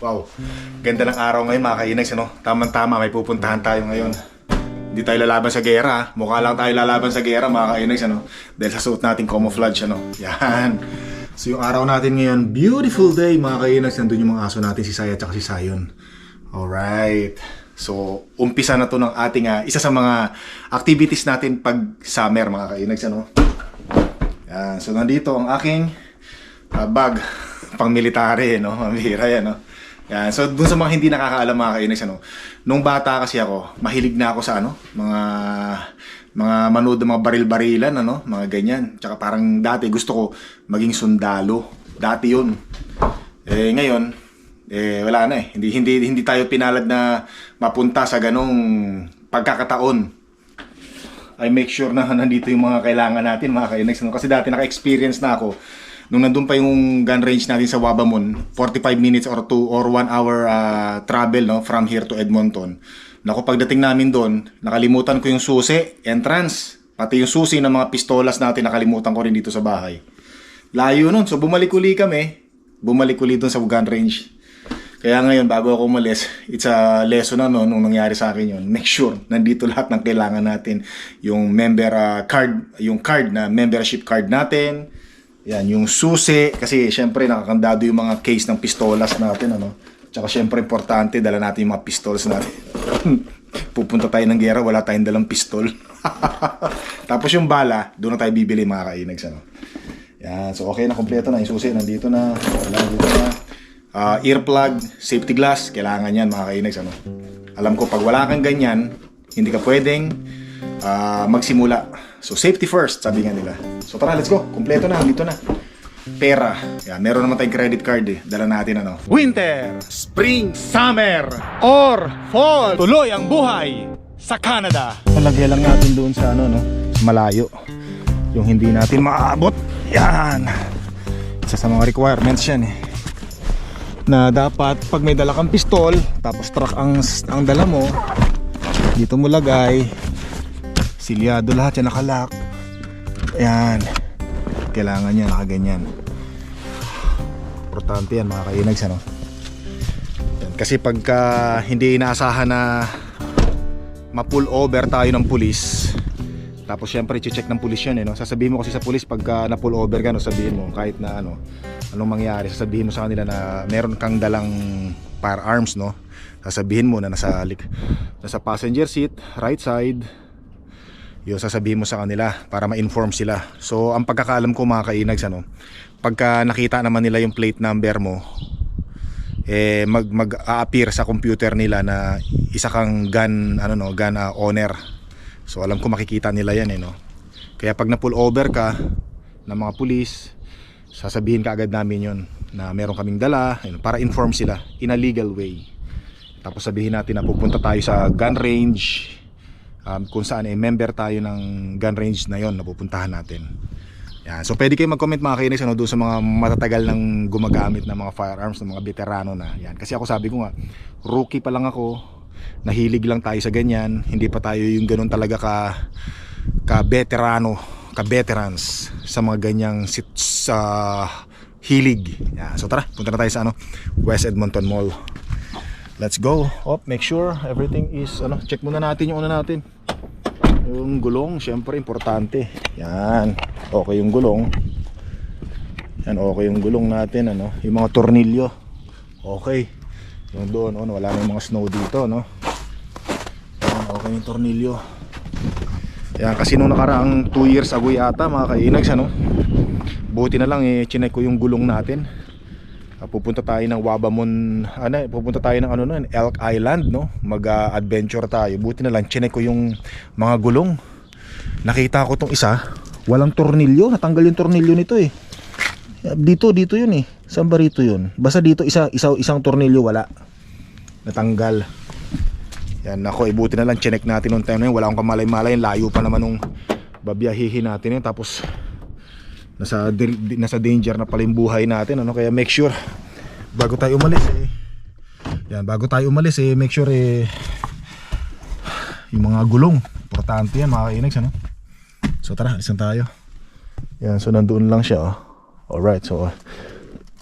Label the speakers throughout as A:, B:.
A: Wow, ganda ng araw ngayon mga kainags, ano? Tama-tama, may pupuntahan tayo ngayon. Hindi tayo lalaban sa gera, mukha lang tayo lalaban sa gera mga kainags, ano? Dahil sa suot nating camouflage, ano? Yan. So yung araw natin ngayon, beautiful day mga kainags. Nandun yung mga aso natin, si Saya at si Sayon. Alright. So, umpisa na to ng ating isa sa mga activities natin pag summer mga kainags, ano? Yan. So nandito ang aking bag pang military, no? Mamihira yan, no? Yan. So dun sa mga hindi nakakaalam mga kainags, ano, nung bata kasi ako, mahilig na ako sa mga manood ng mga baril-barilan, ano, mga ganyan. Tsaka parang dati gusto ko maging sundalo. Dati yun. Ngayon, wala na eh. Hindi tayo pinalad na mapunta sa ganong pagkakataon. I make sure na nandito yung mga kailangan natin mga kainags, no? Kasi dati naka-experience na ako. Nung nandun pa yung gun range natin sa Wabamon, 45 minutes or 1 hour travel, no, from here to Edmonton. Naku, pagdating namin doon, nakalimutan ko yung susi, entrance, pati yung susi ng mga pistolas natin, nakalimutan ko rin dito sa bahay. Layo nun, so bumalik-uli kami, bumalik-uli doon sa gun range. Kaya ngayon, bago ako umalis, it's a lesson na, no, nung nangyari sa akin yun. Make sure, nandito lahat ng kailangan natin. Yung member card, yung card na membership card natin. Yan, yung susi, kasi syempre nakakandado yung mga case ng pistolas natin, ano. Tsaka syempre importante, dala natin yung mga pistols natin. Pupunta tayo ng gera, wala tayong dalang pistol. Tapos yung bala, doon na tayo bibili mga kainags, ano. Yan, so okay na, kompleto na yung susi, nandito na, wala, dito na. Earplug, safety glass, kailangan yan mga kainags, ano. Alam ko, pag wala kang ganyan, hindi ka pwedeng magsimula. So safety first, sabi nga nila. So tara, let's go. Kompleto na, dito na. Pera. Yan, meron naman tayong credit card eh. Dala natin ano. Winter, spring, summer, or fall. Tuloy ang buhay sa Canada. Nalagyan lang natin doon sa ano, no? Malayo. Yung hindi natin maaabot. Yan. Isa sa mga requirements yan eh. Na dapat pag may dala kang pistol, tapos truck ang dala mo, dito mo lagay. Silyado lahat yan, nakalock. Ayan. Kailangan yan, nakaganyan. Importante yan mga kainags, ano? Yan. Kasi pagka hindi inaasahan na ma-pull over tayo ng pulis, tapos syempre i-check ng pulis yun, no? Sasabihin mo kasi sa pulis pagka na-pull over ka, no, sabihin mo kahit na anong mangyari, sasabihin mo sa kanila na meron kang dalang firearms, no? Sasabihin mo na nasa passenger seat, right side. Yung sasabihin mo sa kanila para ma-inform sila. So ang pagkakaalam ko mga kainags, ano, pagka nakita naman nila yung plate number mo, mag-a-appear sa computer nila na isa kang gun owner. So alam ko makikita nila yan, no. Kaya pag na-pull over ka ng mga pulis, sasabihin ka agad namin yon na meron kaming dala, para inform sila in a legal way. Tapos sabihin natin na pupunta tayo sa gun range, kung saan member tayo ng gun range na yon na pupuntahan natin. Yan. So pwede kayo mag-comment mga kainags, ano, doon sa mga matatagal ng gumagamit ng mga firearms, ng mga veterano na. Yan. Kasi ako, sabi ko nga, rookie pa lang ako, nahilig lang tayo sa ganyan, hindi pa tayo yung ganun talaga ka-veterans sa mga ganyang hilig. Yan. So tara, punta na tayo sa West Edmonton Mall. Let's go. Make sure everything is check muna natin yung natin. Yung gulong, syempre importante. Yan. Okay yung gulong. Yan, okay yung gulong natin, yung mga tornilyo. Okay. Yung doon, wala na yung mga snow dito, no. Yan, okay yung tornilyo. Yan, kasi nung nakaraang 2 years ago yata mga kainags, buti na lang chinek ko yung gulong natin. Pupunta tayo ng Wabamon, pupunta tayo ng Elk Island, no? Mag-adventure tayo. Buti na lang chinek ko yung mga gulong. Nakita ko tong isa, walang tornilyo, natanggal yung tornilyo nito eh. Dito yun eh. Saan ba rito yun? Basta dito isang tornilyo wala. Natanggal. Yan, nako, buti na lang chinek natin nung time na yun. Wala akong kamalay-malay, layo pa naman nung babiyahihin natin yun. Tapos nasa danger na pala yung buhay natin, kaya make sure bago tayo umalis make sure yung mga gulong, importante yan mga kainags, so tara, alisan tayo. Yan, so nandoon lang siya, alright, so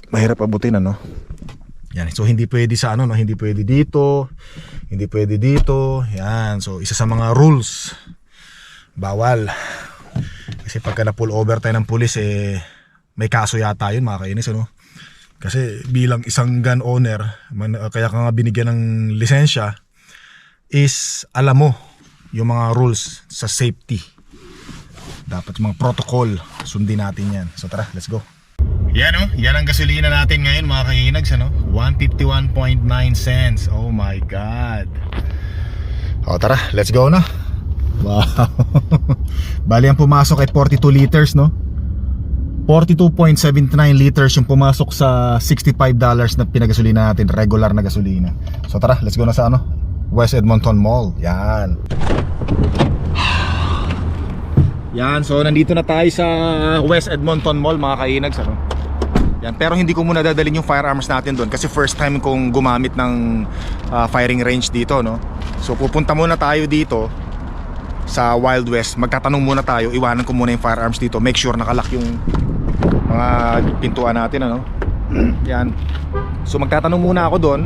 A: mahirap abutin, Yan, so hindi pwede sa ano, no? Hindi pwede dito, hindi pwede dito. Yan, so isa sa mga rules, bawal. Kasi pagka na pull over tayo ng pulis, may kaso yata yun, mga kainis, ano? Kasi bilang isang gun owner, kaya ka nga binigyan ng lisensya, is alam mo yung mga rules sa safety. Dapat yung mga protocol, sundin natin yan. So tara, let's go. Yan o, yan ang gasolina natin ngayon mga kainags, ano? 151.9 cents. Oh my God. O tara, let's go na. Wow. Bali ang pumasok ay 42 liters, no? 42.79 liters yung pumasok sa $65 na pinagasolina natin, regular na gasolina. So tara, let's go na sa ano? West Edmonton Mall. Yan. Yan, so nandito na tayo sa West Edmonton Mall mga kainags, ano? Yan, pero hindi ko muna dadalhin yung firearms natin doon kasi first time kong gumamit ng firing range dito, no? So pupunta muna tayo dito sa Wild West. Magtatanong muna tayo, iwanan ko muna yung firearms dito. Make sure nakalock yung mga pintuan natin, ano? Yan. So magtatanong muna ako doon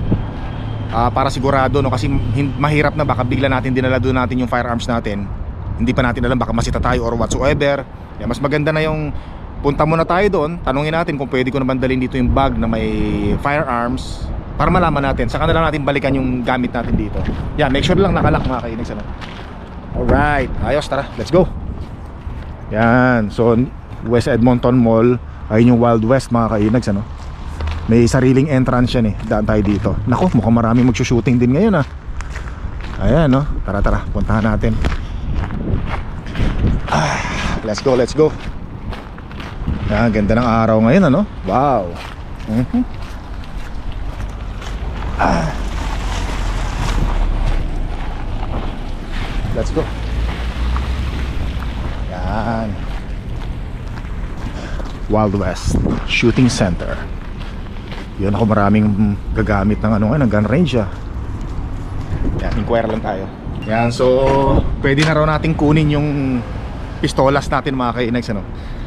A: para sigurado, no? Kasi mahirap na baka bigla natin dinala doon natin yung firearms natin. Hindi pa natin alam, baka masita tayo or whatsoever. Yan, mas maganda na yung punta muna tayo doon, tanungin natin kung pwede ko naman dalhin dito yung bag na may firearms para malaman natin, saka na lang natin balikan yung gamit natin dito. Yan, make sure lang nakalock mga kainags, ano? Alright, ayos, tara, let's go. Yan, so West Edmonton Mall, ayun yung Wild West mga kainags, ano? May sariling entrance yan daan tayo dito. Naku, mukhang maraming magsushooting din ngayon Ayan, no? Tara, puntahan natin. Let's go, let's go. Yan, ganda ng araw ngayon, ano? Wow. Let's go. Yan. Wild West Shooting Center. Yun, ako maraming gagamit ng ano ngayon, ng gun range Yan, inquire lang tayo. Yan, so pwede na raw natin kunin yung pistolas natin mga kainags, ano?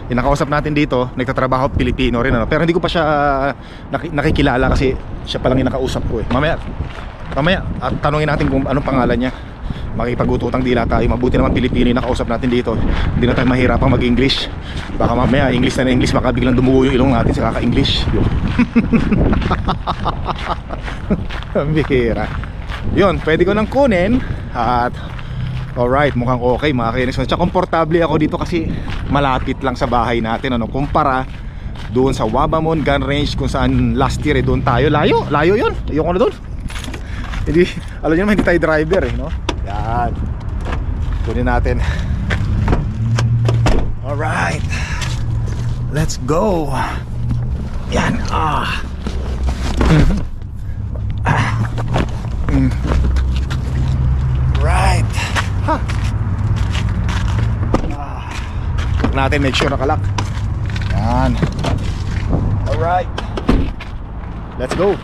A: Yung nakausap natin dito, nagtatrabaho, Pilipino rin, ano? Pero hindi ko pa siya nakikilala kasi siya pa lang yung nakausap ko Mamaya at tanungin natin kung anong pangalan niya. Makipag-ututang dila tayo. Mabuti naman Pilipino yung nakausap natin dito. Hindi na tayo mahirapang mag-English. Baka mamaya English na English, baka biglang dumugo yung ilong natin sa kaka-English. Ang bihira. Yun, pwede ko nang kunin. At alright, mukhang okay mga kainis. Tsaka komportable ako dito kasi malapit lang sa bahay natin, ano? Kumpara doon sa Wabamon Gun Range kung saan last year doon tayo. Layo yun. Ayoko na doon. Hindi, alam nyo naman hindi tayo driver no? Yan. Kunin natin. Alright, let's go. Yan. Right. Lock natin, make sure nakalock. Yan. Alright, let's go.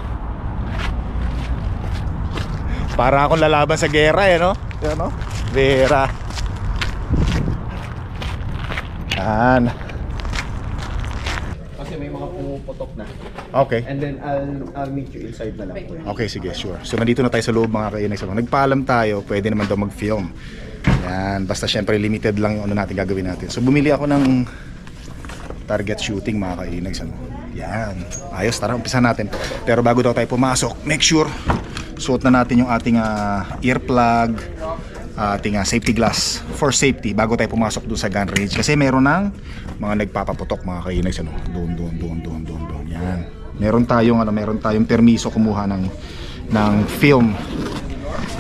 A: Para akong lalaban sa gera no? Yan, no? Vera. Yan.
B: Kasi may mga pumuputok na.
A: Okay.
B: And then I'll meet you inside na lang.
A: Okay, sige, sure. So nandito na tayo sa loob mga kainags. Nagpaalam tayo, pwede naman daw mag-film. Yan, basta syempre limited lang ano natin gagawin natin. So bumili ako ng target shooting mga kainags. Yan. Ayos, tara, umpisa natin. Pero bago daw tayo pumasok, make sure suot na natin yung ating earplug, ating safety glass for safety bago tayo pumasok doon sa gun range. Kasi meron ng mga nagpapaputok mga kainags. Doon. Yan. Meron tayong permiso kumuha ng film.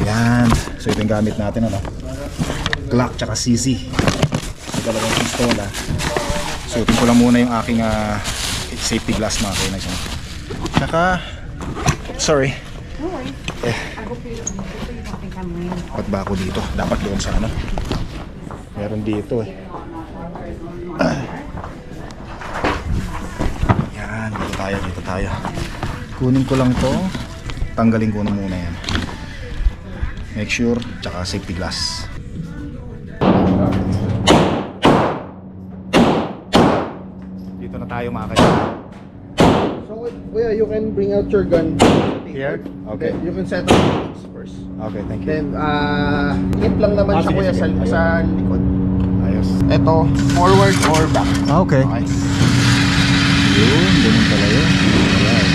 A: Yan. So ito yung gamit natin, Glock tsaka CC. Dalawang pistola. Suotin ko lang muna yung aking safety glass mga kainags. Tsaka sorry. Ba't ba ako dito? Dapat doon sa meron dito Yan, dito tayo. Kunin ko lang to. Tanggalin ko na muna yan. Make sure, tsaka safety glass. Dito na tayo mga kaibigan.
B: So Kuya, you can bring out your gun.
A: Here? Okay.
B: You can set up the first.
A: Okay, thank you.
B: Then, hit lang naman siya
A: sige,
B: kuya
A: sige.
B: sa likod.
A: Ayos.
B: Ito, forward or back.
A: Okay.
B: Okay.
A: Yun, ganun pala yun. Alright.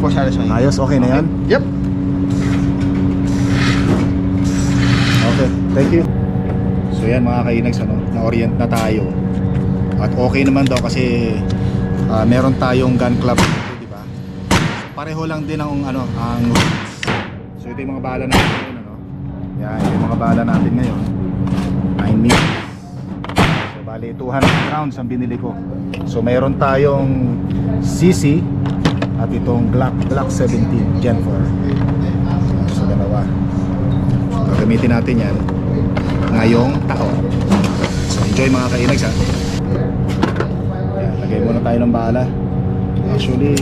B: Push out siya.
A: Ayos, okay na yan?
B: Yep.
A: Okay, thank you. So yan mga kainags, na-orient na tayo. At okay naman daw kasi meron tayong gun club dito, di ba? Pareho lang din ang ang rules. So ito yung mga bala natin ngayon, Yan, yung mga bala natin ngayon. 9mm. So bali 200 rounds ang binili ko. So mayroon tayong CC at itong Glock 17 Gen 4. So dalawa. Gagamitin natin yan ngayong taon. So enjoy mga kainags, ha. Yan, lagay muna tayo ng bala. Actually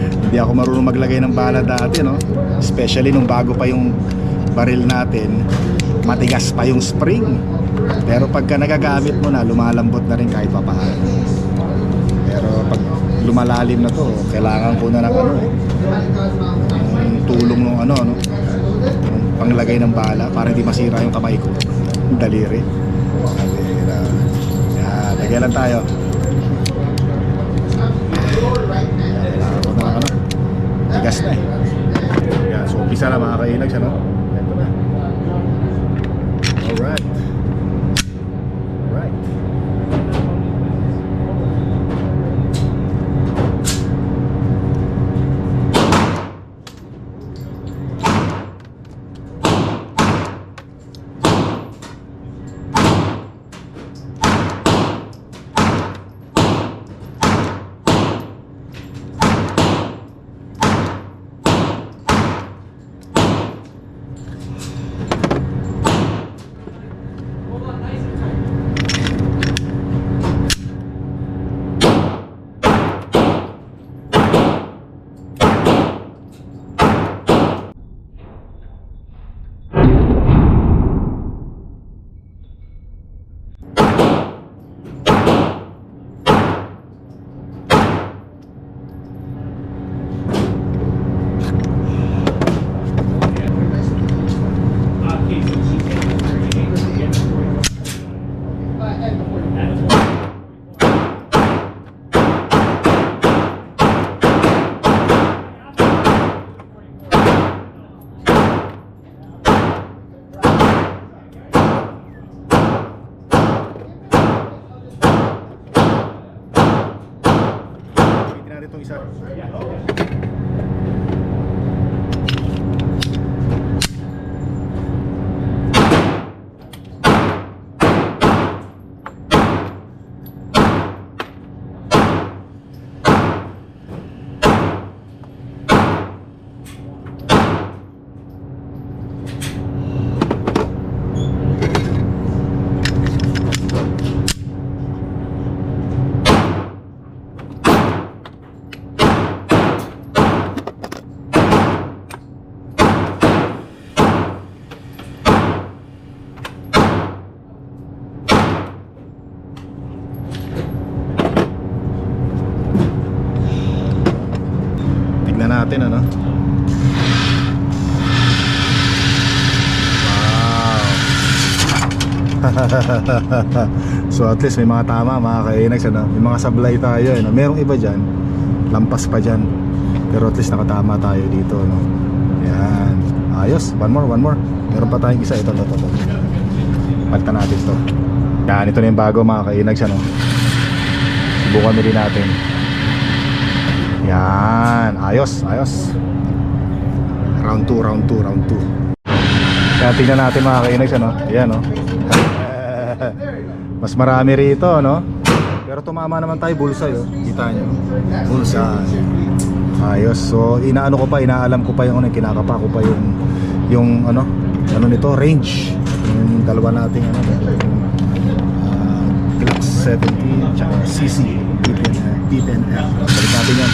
A: hindi ako marunong maglagay ng bala dati, especially nung bago pa yung baril natin, matigas pa yung spring. Pero pagka nagagamit mo na, lumalambot na rin kahit papaano. Pero pag lumalalim na to, kailangan ko na ng yung tulong ng yung panglagay ng bala para hindi masira yung kamay ko, yung daliri. Yan, lagyan lang tayo. Kailangan ko na tigas na eh. Yan, so umpisa na mga kainags, Ito na. Alright. Alright. Itong isa. Natin wow. So at least may mga tama mga kainags, may mga sablay tayo, merong iba dyan lampas pa dyan, pero at least nakatama tayo dito, yan, ayos. One more, meron pa tayong isa. Ito palitan natin to. Yan, ito na yung bago mga kainags, subukan din natin. Yan, ayos. Round 2. Kaya tingnan natin mga kainags, Ayan, mas marami rito, Pero tumama naman tayo, bullseye, Kita nyo, bullseye. Ayos. So inaalam ko pa yung kinakapa ko pa yung nito, range. Yung dalawa nating Glock 17 tsaka CC P10F. Balik natin yan.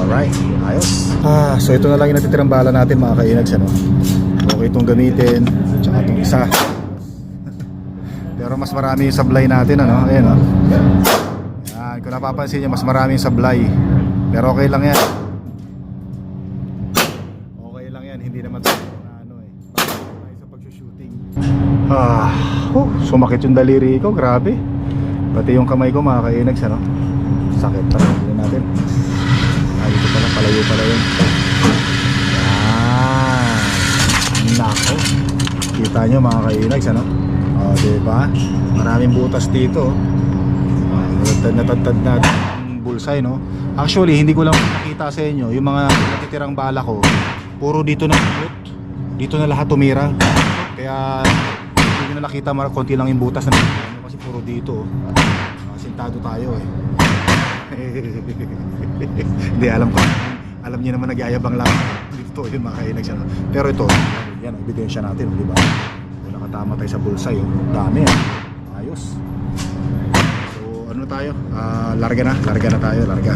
A: Alright, ayos. So ito na lang yung natitirang bala natin mga kainags, Okay itong gamitin, tsaka itong isa. Pero mas marami yung sablay natin, ano? Ayan, oh. Yan, kung napapansin nyo, mas marami yung sablay. Pero okay lang yan. Okay lang yan, hindi naman tayo na ano eh. Tayo sa pagsushooting. Sumakit yung daliri ko, grabe. Pati yung kamay ko mga kainags, ano? Sakit pa rin natin. Dito pala, palayo pala yun. Yan. Nako. Kita nyo mga kainags, ano? O, diba? Maraming butas dito. Natagtad natin yung bullseye, no? Actually, hindi ko lang nakita sa inyo yung mga natitirang bala ko. Puro dito na shoot. Dito na lahat tumira. Kaya hindi nyo na nakita, konti lang yung butas na kasi puro dito. Sintado tayo eh. Hindi, alam ko. Alam niyo naman nagyayabang lang. Dito yun mga kainags, ano? Pero ito, yan, ebidensya natin, di ba? Nakatama tayo sa bullseye, oh. Dami eh. Ayos. Ano tayo? Larga na tayo, larga.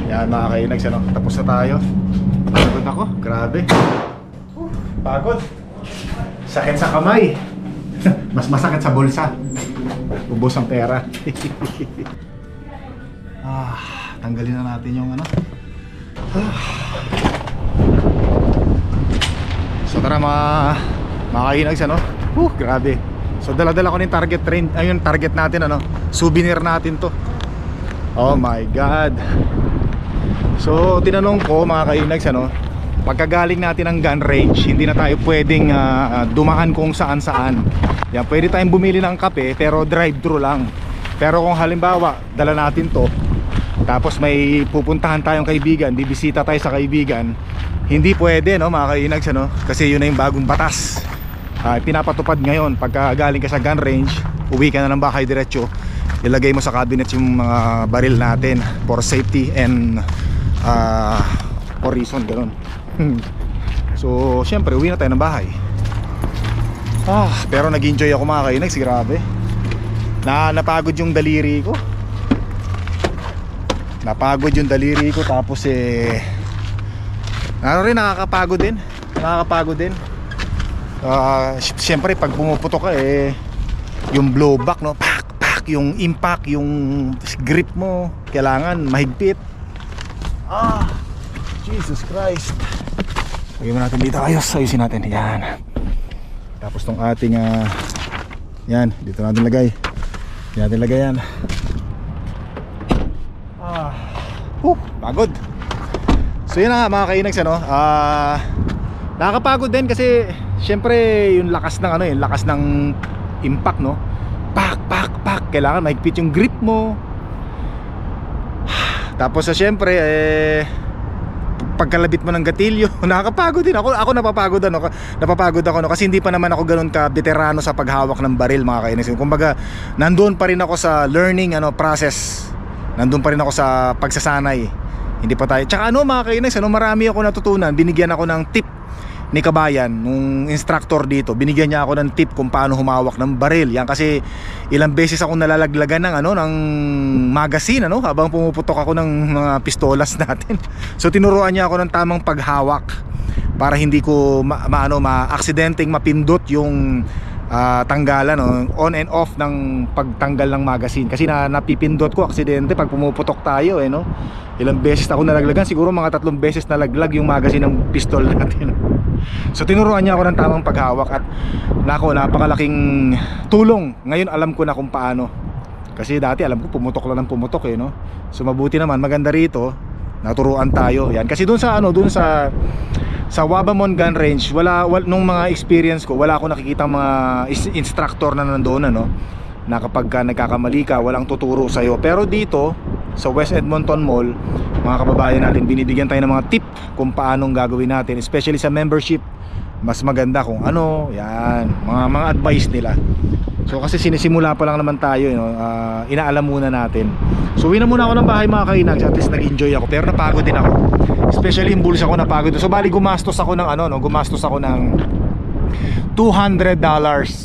A: Yan mga kainags, ano? Tapos na tayo. Pagod ako, grabe. Pagod. Sakit sa kamay. Mas masakit sa bulsa. Ubos ang pera. Tanggalin na natin yung ano. So tara mga kainags, ano? Grabe. So dala-dala ko ng target train, ayun target natin, ano, souvenir natin to. Oh my god. So tinanong ko mga kainags, ano, pagkagaling natin ng gun range, hindi na tayo pwedeng dumaan kung saan-saan. Yan, pwede tayong bumili ng kape pero drive-thru lang. Pero kung halimbawa dala natin to, tapos may pupuntahan tayong kaibigan, bibisita tayo sa kaibigan, hindi pwede, no mga kainags, ano, kasi yun na yung bagong batas. Pinapatupad ngayon, pagka galing ka sa gun range, uwi ka na ng bahay diretso, ilagay mo sa cabinet yung mga baril natin for safety and for reason, gano'n. So syempre uwi na tayo ng bahay. Pero nag-enjoy ako mga kainags, grabe. Napagod yung daliri ko. Napagod yung daliri ko, tapos ano rin, nakakapagod din. Siyempre pag pumuputok ka yung blowback, no, pak, yung impact, yung grip mo kailangan mahigpit. Jesus Christ. Lagyan mo natin dito, ayusin natin, yan. Tapos tong ating yan, dito natin lagay. Yan. Pagod. So yun na nga mga kainags, ano, nakakapagod din kasi syempre yung lakas ng ano, yung lakas ng impact, no? Pak. Kailangan mahigpit yung grip mo. Tapos syempre pagkalabit mo ng gatilyo, nakakapagod din ako. Napapagod ako, no? Kasi hindi pa naman ako ganoon ka veterano sa paghawak ng baril mga kainags. Kumbaga, nandoon pa rin ako sa learning process. Nandoon pa rin ako sa pagsasanay. Hindi pa tayo. Tsaka mga kainags, marami ako natutunan. Binigyan ako ng tip ni Kabayan, nung instructor dito. Binigyan niya ako ng tip kung paano humawak ng baril. Yan kasi ilang beses ako nalalaglagan ng magazine, habang pumuputok ako ng mga pistolas natin. So tinuruan niya ako ng tamang paghawak para hindi ko ma-aksidenteng mapindot yung tanggalan, on and off ng pagtanggal ng magazine. Kasi napipindot ko aksidente pag pumuputok tayo, ilang beses ako nalaglagan, siguro mga 3 beses nalaglag yung magazine ng pistol natin. So tinuruan niya ako ng tamang paghawak at napakalaking tulong. Ngayon alam ko na kung paano. Kasi dati alam ko pumutok lang ng pumutok, So mabuti naman, maganda rito naturuan tayo. Yan, kasi doon sa Wabamon Gun Range, nung mga experience ko, wala ako nakikita mga instructor na nandoon, na kapag nagkakamali ka, walang tuturo sa'yo. Pero dito sa West Edmonton Mall, mga kababayan natin, binibigyan tayo ng mga tip kung paanong gagawin natin, especially sa membership. Mas maganda kung yan, mga advice nila. So kasi sinisimula pa lang naman tayo, inaalam muna natin. So uwi na muna ako ng bahay mga kainags. At least nag-enjoy ako, pero napagod din ako. Especially yung bulsa ko, napagod. So bali gumastos ako ng $200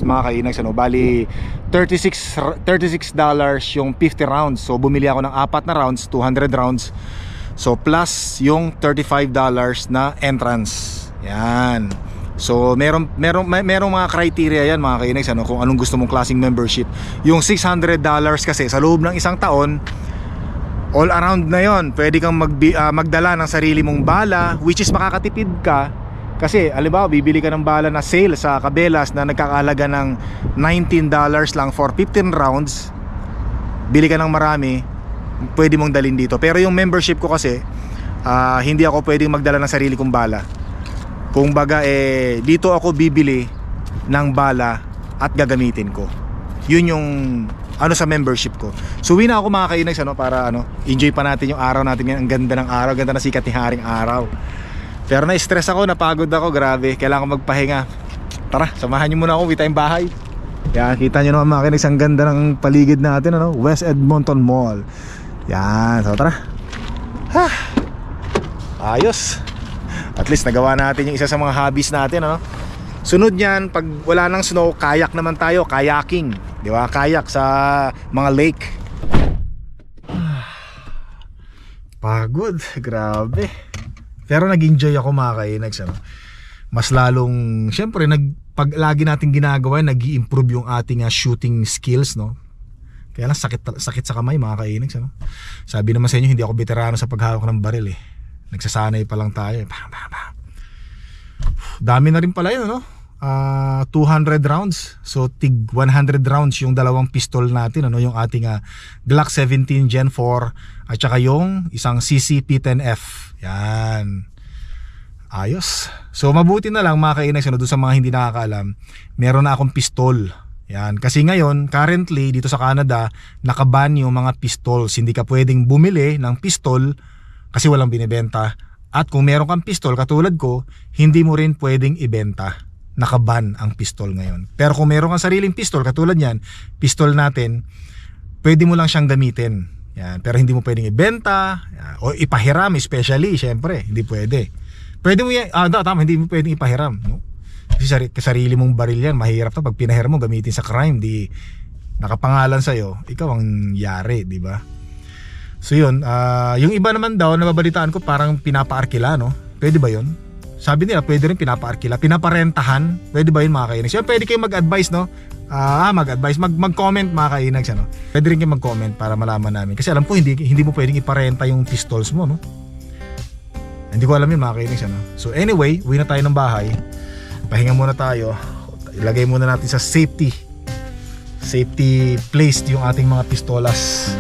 A: mga kainags, bali $36 yung 50 rounds. So bumili ako ng 4 na rounds, 200 rounds. So plus yung $35 na entrance. Yan. So merong mga criteria yan mga kainags, ano, kung anong gusto mong klaseng membership. Yung $600 kasi sa loob ng isang taon, all around na yon, pwede kang magdala ng sarili mong bala, which is makakatipid ka. Kasi halimbawa bibili ka ng bala na sale sa Cabela's na nagkakahalaga ng $19 lang for 15 rounds. Bili ka ng marami, pwede mong dalhin dito. Pero yung membership ko kasi, hindi ako pwedeng magdala ng sarili kong bala. Kung baga dito ako bibili ng bala at gagamitin ko. Yun yung sa membership ko. So uwi na ako mga kainags, ano, para enjoy pa natin yung araw natin ngayon. Ang ganda ng araw, ganda na sikat ni haring araw. Pero na-stress ako, napagod ako, grabe. Kailangan ko magpahinga. Tara, samahan niyo muna ako, uwi tayong bahay. Yan, kita nyo naman mga kainags, ang ganda ng paligid natin, West Edmonton Mall. Yan, so tara. Ayos. At least nagawa natin yung isa sa mga hobbies natin, Sunod niyan, pag wala nang snow, kayak naman tayo, kayaking, di ba? Kayak sa mga lake. Pagod, grabe. Pero nag-enjoy ako mga kainags, Mas lalong, syempre, pag lagi natin ginagawa, nag-i-improve yung ating shooting skills, Kaya lang sakit sa kamay mga kainags, Sabi naman sa inyo, hindi ako veterano sa paghawak ng baril Nagsasanay pa lang tayo. Dami na rin pala yun, 200 rounds. So tig 100 rounds yung dalawang pistol natin, yung ating Glock 17 Gen 4 at saka yung isang CCP-10F. Yan. Ayos. So mabuti na lang mga kainags, doon sa mga hindi nakakaalam, meron na akong pistol. Yan. Kasi ngayon, currently dito sa Canada, nakaban yung mga pistols. Hindi ka pwedeng bumili ng pistol kasi walang binibenta. At kung meron kang pistol katulad ko, hindi mo rin pwedeng ibenta. Nakaban ang pistol ngayon. Pero kung meron kang sariling pistol katulad yan, pistol natin, pwede mo lang siyang gamitin. Yan. Pero hindi mo pwedeng ibenta o ipahiram, especially, syempre, hindi pwede. Pwede mo yan, tama, hindi mo pwedeng ipahiram, Kasi sarili mong baril yan, mahirap na pag pinahiram mo gamitin sa crime, di nakapangalan sa'yo, ikaw ang yari, di ba? So yun, yung iba naman daw, nababalitaan ko parang pinapaarkila, Pwede ba yun? Sabi nila, pwede rin pinapaarkila, pinaparentahan. Pwede ba yun mga kainags? So, pwede kayo mag-advise, mag-advise, mag-comment mga kainags, Pwede rin kayo mag-comment para malaman namin. Kasi alam ko, hindi mo pwedeng iparenta yung pistols mo, Hindi ko alam yun mga kainags, So anyway, uwi na tayo ng bahay. Pahinga muna tayo. Ilagay muna natin sa safety place yung ating mga pistolas.